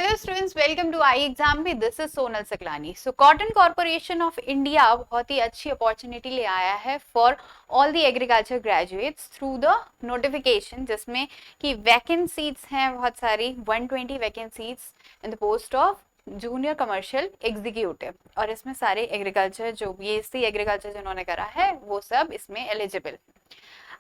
Hello students, welcome to I exam भी। This is Sonal Saklani. So cotton corporation of India बहुत ही अच्छी opportunity ले आया है for all the agriculture graduates through the notification, जिसमें कि वैकेंसीज हैं बहुत सारी, 120 vacancies in the post of junior commercial executive. और इसमें सारे एग्रीकल्चर, जो बीएससी एग्रीकल्चर जिन्होंने करा है वो सब इसमें एलिजिबल।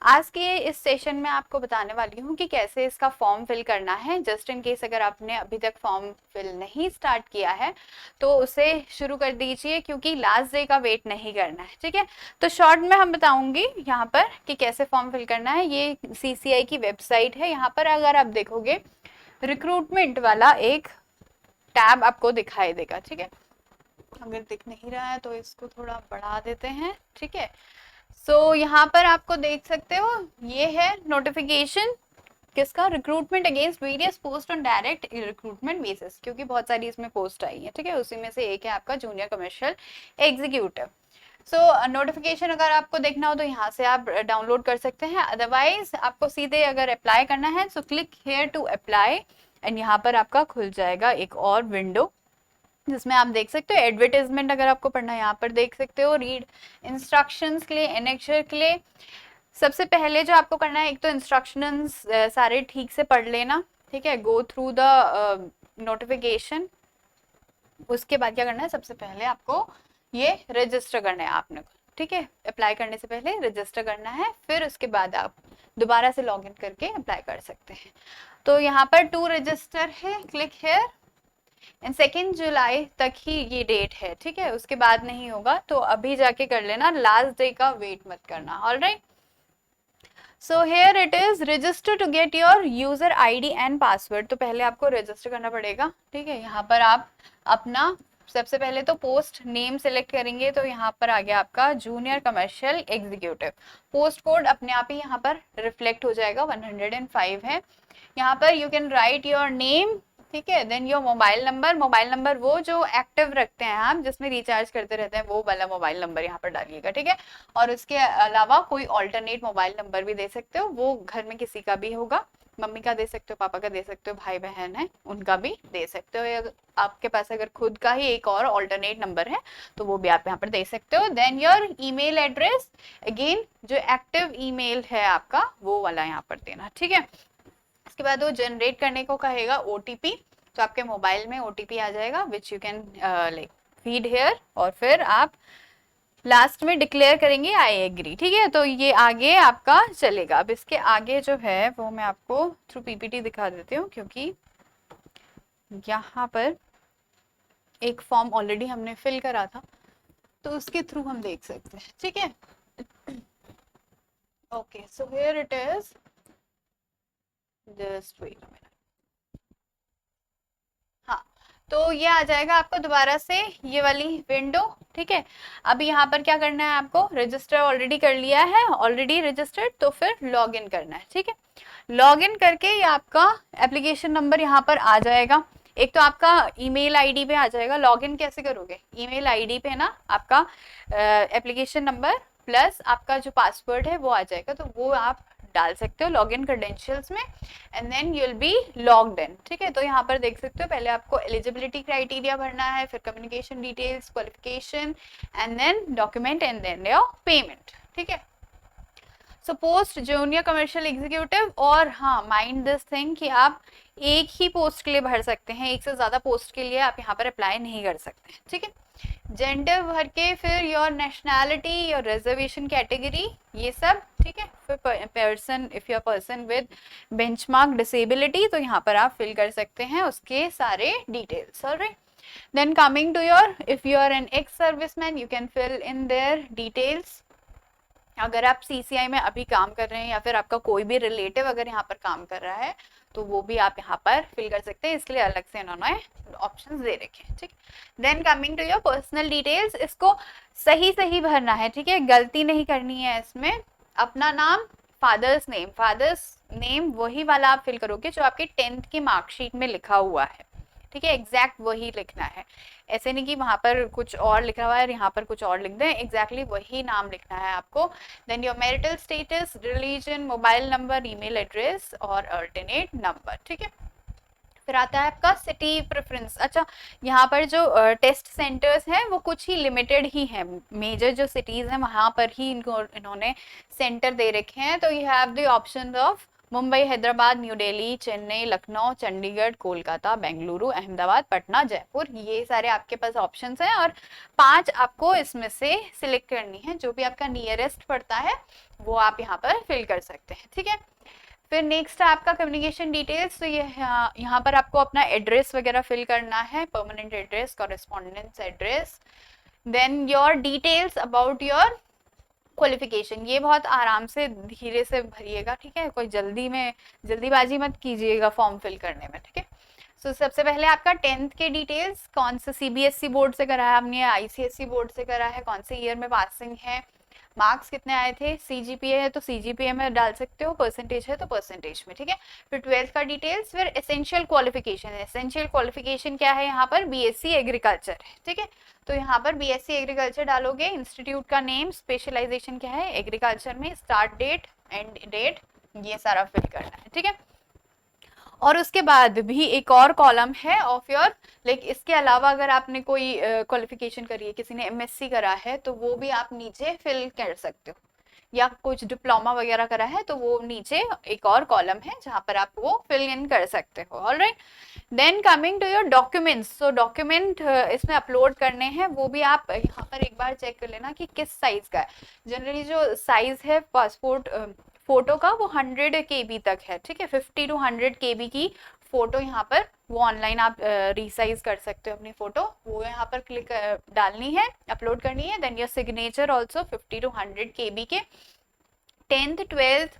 आज के इस सेशन में आपको बताने वाली हूँ कि कैसे इसका फॉर्म फिल करना है। जस्ट इन केस अगर आपने अभी तक फॉर्म फिल नहीं स्टार्ट किया है तो उसे शुरू कर दीजिए, क्योंकि लास्ट डे का वेट नहीं करना है। ठीक है, तो शॉर्ट में हम बताऊंगी यहाँ पर कि कैसे फॉर्म फिल करना है। ये सीसीआई की वेबसाइट है। यहाँ पर अगर आप देखोगे रिक्रूटमेंट वाला एक टैब आपको दिखाई देगा। ठीक है, अगर दिख नहीं रहा है तो इसको थोड़ा बढ़ा देते हैं। ठीक है, सो यहाँ पर आपको देख सकते हो, ये है नोटिफिकेशन किसका, recruitment against various post on direct recruitment basis, क्योंकि बहुत सारी इसमें पोस्ट आई है। ठीक है, उसी में से एक है आपका जूनियर कमर्शियल एग्जीक्यूटिव। सो नोटिफिकेशन अगर आपको देखना हो तो यहाँ से आप डाउनलोड कर सकते हैं। अदरवाइज आपको सीधे अगर अप्लाई करना है so click here to apply, and यहाँ पर आपका खुल जाएगा एक और विंडो जिसमें आप देख सकते हो एडवर्टाइजमेंट। अगर आपको पढ़ना है यहाँ पर देख सकते हो, रीड इंस्ट्रक्शंस के लिए, एनेक्चर के लिए। सबसे पहले जो आपको करना है, एक तो इंस्ट्रक्शंस सारे ठीक से पढ़ लेना। ठीक है, गो थ्रू द नोटिफिकेशन। उसके बाद क्या करना है, सबसे पहले आपको ये रजिस्टर करना है आपने। ठीक है, अप्लाई करने से पहले रजिस्टर करना है, फिर उसके बाद आप दोबारा से लॉग इन करके अप्लाई कर सकते हैं। तो यहाँ पर टू रजिस्टर है, क्लिक हेयर, एंड 2 जुलाई तक ही ये डेट है। ठीक है, उसके बाद नहीं होगा, तो अभी जाके कर लेना, लास्ट डे का वेट मत करना। Alright, so here it is register to get your user ID and password. तो पहले आपको रजिस्टर करना पड़ेगा। ठीक है, यहाँ पर आप अपना सबसे पहले तो पोस्ट नेम सेलेक्ट करेंगे, तो यहाँ पर आ गया आपका junior commercial executive. Post code अपने आप ही यहाँ पर रिफ्लेक्ट हो जाएगा, 105 है। यहाँ पर you can write your name. ठीक है, then your mobile number. Mobile number वो जो एक्टिव रखते हैं आप, जिसमें रिचार्ज करते रहते हैं, वो वाला मोबाइल नंबर यहाँ पर डालिएगा। ठीक है, और उसके अलावा कोई ऑल्टरनेट मोबाइल नंबर भी दे सकते हो, वो घर में किसी का भी होगा, मम्मी का दे सकते हो, पापा का दे सकते हो, भाई बहन है उनका भी दे सकते हो, या आपके पास अगर खुद का ही एक और ऑल्टरनेट नंबर है तो वो भी आप यहाँ पर दे सकते हो। Then your email address, again जो एक्टिव ईमेल है आपका वो वाला यहाँ पर देना। ठीक है, इसके बाद वो जनरेट करने को कहेगा ओटीपी, तो आपके मोबाइल में ओटीपी आ जाएगा which you can like feed here, और फिर आप लास्ट में डिक्लेयर करेंगे आई एग्री। ठीक है, तो ये आगे आपका चलेगा। अब इसके आगे जो है वो मैं आपको थ्रू पीपीटी दिखा देती हूँ, क्योंकि यहाँ पर एक फॉर्म ऑलरेडी हमने फिल करा था तो उसके थ्रू हम देख सकते हैं। ठीक है, okay, so here it is, just wait a minute. हाँ, तो ये आ जाएगा आपको दोबारा से ये वाली विंडो। ठीक है, अब यहाँ पर क्या करना है, आपको रजिस्टर ऑलरेडी कर लिया है, ऑलरेडी रजिस्टर्ड, तो फिर लॉग इन करना है। ठीक है, लॉग इन करके ये आपका एप्लीकेशन नंबर यहाँ पर आ जाएगा। एक तो आपका ईमेल आईडी पे आ जाएगा। लॉग इन कैसे करोगे, ईमेल आईडी पे ना आपका एप्लीकेशन नंबर प्लस आपका जो पासवर्ड है वो आ जाएगा, तो वो आप डाल सकते हो लॉगिन क्रेडेंशियल्स में, and then you will be logged in. ठीक है, तो यहाँ पर देख सकते हो पहले आपको एलिजिबिलिटी क्राइटेरिया भरना है, फिर communication details, qualification, and then document, and then your payment. ठीक है, so post junior commercial executive. और हाँ, माइंड दिस थिंग कि आप एक ही पोस्ट के लिए भर सकते हैं, एक से ज्यादा पोस्ट के लिए आप यहाँ पर अप्लाई नहीं कर सकते। ठीक है, जेंडर भर के, फिर your nationality, your reservation category, ये सब। ठीक है, फिर person, if you are person with benchmark disability, तो यहाँ पर आप फिल कर सकते हैं उसके सारे details. Alright, then coming to your, if you are an ex serviceman you can fill in their details. अगर आप सीसीआई में अभी काम कर रहे हैं या फिर आपका कोई भी रिलेटिव अगर यहाँ पर काम कर रहा है तो वो भी आप यहाँ पर फिल कर सकते हैं, इसलिए अलग से इन्होंने ऑप्शंस दे रखे हैं। ठीक, then coming to your personal details, इसको सही सही भरना है। ठीक है, गलती नहीं करनी है इसमें। अपना नाम, फादर्स नेम वही वाला आप फिल करोगे जो आपके 10th की मार्कशीट में लिखा हुआ है। ठीक है, एग्जैक्ट वही लिखना है, ऐसे नहीं कि वहां पर कुछ और लिखा हुआ है यहाँ पर कुछ और लिख दें, एग्जैक्टली वही नाम लिखना है आपको। Then your marital status, religion, mobile number, email address और अल्टरनेट नंबर। ठीक है, फिर आता है आपका सिटी प्रेफरेंस। अच्छा, यहाँ पर जो टेस्ट सेंटर्स हैं वो कुछ ही लिमिटेड ही हैं, मेजर जो सिटीज हैं वहां पर ही इन्होंने सेंटर दे रखे हैं। तो you have the option of Mumbai, Hyderabad, new Delhi, Chennai, Lucknow, Chandigarh, Kolkata, Bengaluru, Ahmedabad, Patna, Jaipur, ये सारे आपके पास ऑप्शंस हैं और 5 आपको इसमें से सिलेक्ट करनी है। जो भी आपका नियरेस्ट पड़ता है वो आप यहाँ पर फिल कर सकते हैं, ठीक है। फिर नेक्स्ट है आपका कम्युनिकेशन डिटेल्स। तो ये यहाँ पर आपको अपना एड्रेस वगैरह फिल करना है, permanent address, correspondence address, then your details about your qualification. ये बहुत आराम से धीरे से भरिएगा, ठीक है, कोई जल्दीबाजी मत कीजिएगा फॉर्म फिल करने में, ठीक है। सो सबसे पहले आपका 10th के डिटेल्स, कौन से सीबीएसई बोर्ड से करा है आपने, आईसीएसई बोर्ड से करा है, कौन से ईयर में पासिंग है, मार्क्स कितने आए थे, सीजीपीए है तो सीजीपीए में डाल सकते हो, परसेंटेज है तो परसेंटेज में, ठीक है। फिर 12th का डिटेल्स, फिर एसेंशियल क्वालिफिकेशन। एसेंशियल क्वालिफिकेशन क्या है यहाँ पर, बीएससी एग्रीकल्चर है, ठीक है। तो यहाँ पर बीएससी एग्रीकल्चर डालोगे, इंस्टीट्यूट का नेम, स्पेशलाइजेशन क्या है एग्रीकल्चर में, स्टार्ट डेट, एंड डेट, ये सारा फिल करना है, ठीक है। और उसके बाद भी एक और कॉलम है ऑफ योर, लाइक इसके अलावा अगर आपने कोई क्वालिफिकेशन करी है, किसी ने एमएससी करा है तो वो भी आप नीचे फिल कर सकते हो, या कुछ डिप्लोमा वगैरह करा है तो वो नीचे एक और कॉलम है जहां पर आप वो फिल इन कर सकते हो। Alright, then coming to your documents. तो डॉक्यूमेंट इसमें अपलोड करने हैं, वो भी आप यहाँ पर एक बार चेक कर लेना कि किस साइज का है। जनरली जो साइज है पासपोर्ट फोटो का वो 100 KB तक है, ठीक है। 50 to 100 KB की फोटो यहाँ पर वो ऑनलाइन आप रीसाइज कर सकते हो अपनी फोटो, वो यहाँ पर क्लिक डालनी है, अपलोड करनी है। Then your signature also 50 to 100 KB के। 10th 12th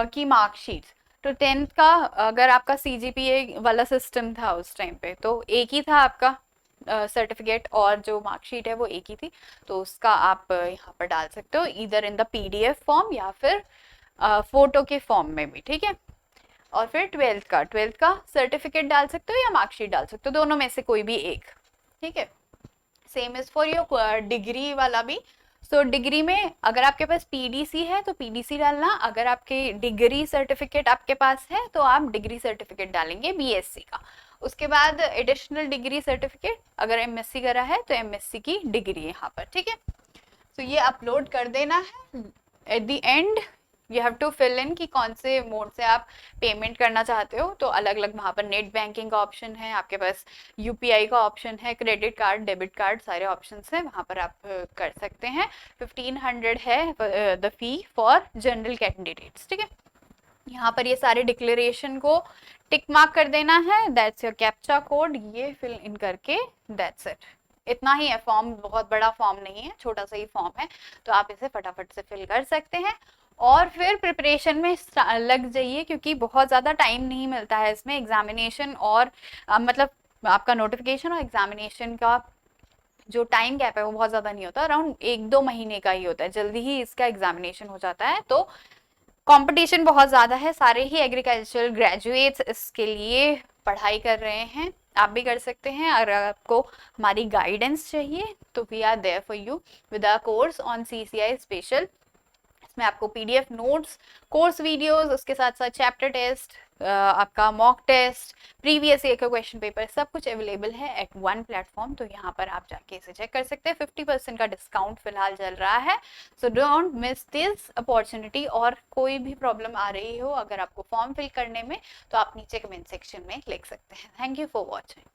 की मार्कशीट। तो 10th का अगर आपका सीजीपीए वाला सिस्टम था उस टाइम पे तो एक ही था आपका सर्टिफिकेट और जो मार्कशीट है वो एक ही थी, तो उसका आप यहाँ पर डाल सकते हो, इधर इन द पीडीएफ फॉर्म या फिर फोटो के फॉर्म में भी, ठीक है। और फिर 12th का सर्टिफिकेट डाल सकते हो या मार्कशीट डाल सकते हो, दोनों में से कोई भी एक, ठीक है। Same is for your degree वाला भी। सो डिग्री में अगर आपके पास पीडीसी है तो पीडीसी डालना, अगर आपके डिग्री सर्टिफिकेट आपके पास है तो आप डिग्री सर्टिफिकेट डालेंगे बीएससी का। उसके बाद एडिशनल डिग्री सर्टिफिकेट, अगर एमएससी करा है तो एमएससी की डिग्री यहाँ पर, ठीक है। तो ये अपलोड कर देना है। At the end you have to fill in कि कौन से मोड से आप पेमेंट करना चाहते हो, तो अलग अलग वहाँ पर नेट बैंकिंग का ऑप्शन है, आपके पास यूपीआई का ऑप्शन है, क्रेडिट कार्ड, डेबिट कार्ड, सारे ऑप्शंस हैं, वहाँ पर आप कर सकते हैं। 1500 है the fee for general candidates, ठीक है। यहाँ पर ये सारे डिक्लेरेशन को टिक मार्क कर देना है, दैट्स योर कैप्चा कोड, ये फिल इन करके दैट्स इट। इतना ही है, फॉर्म बहुत बड़ा फॉर्म नहीं है, छोटा सा ही फॉर्म है, तो आप इसे फटाफट से फिल कर सकते हैं और फिर प्रिपरेशन में लग जाइए, क्योंकि बहुत ज़्यादा टाइम नहीं मिलता है इसमें। एग्जामिनेशन और मतलब आपका नोटिफिकेशन और एग्जामिनेशन का जो टाइम गैप है वो बहुत ज़्यादा नहीं होता, अराउंड 1-2 महीने का ही होता है, जल्दी ही इसका एग्जामिनेशन हो जाता है। तो कंपटीशन बहुत ज़्यादा है, सारे ही एग्रीकल्चरल ग्रेजुएट्स इसके लिए पढ़ाई कर रहे हैं, आप भी कर सकते हैं। अगर आपको हमारी गाइडेंस चाहिए तो we are there for you with a course on CCI special. इसमें आपको पीडीएफ नोट्स, कोर्स वीडियोस, उसके साथ साथ चैप्टर टेस्ट, आपका मॉक टेस्ट, प्रीवियस ईयर का क्वेश्चन पेपर, सब कुछ अवेलेबल है एट वन प्लेटफॉर्म। तो यहाँ पर आप जाके इसे चेक कर सकते हैं। 50% का डिस्काउंट फिलहाल चल रहा है, so don't miss this opportunity. और कोई भी प्रॉब्लम आ रही हो अगर आपको फॉर्म फिल करने में, तो आप नीचे कमेंट सेक्शन में लिख सकते हैं। Thank you for watching.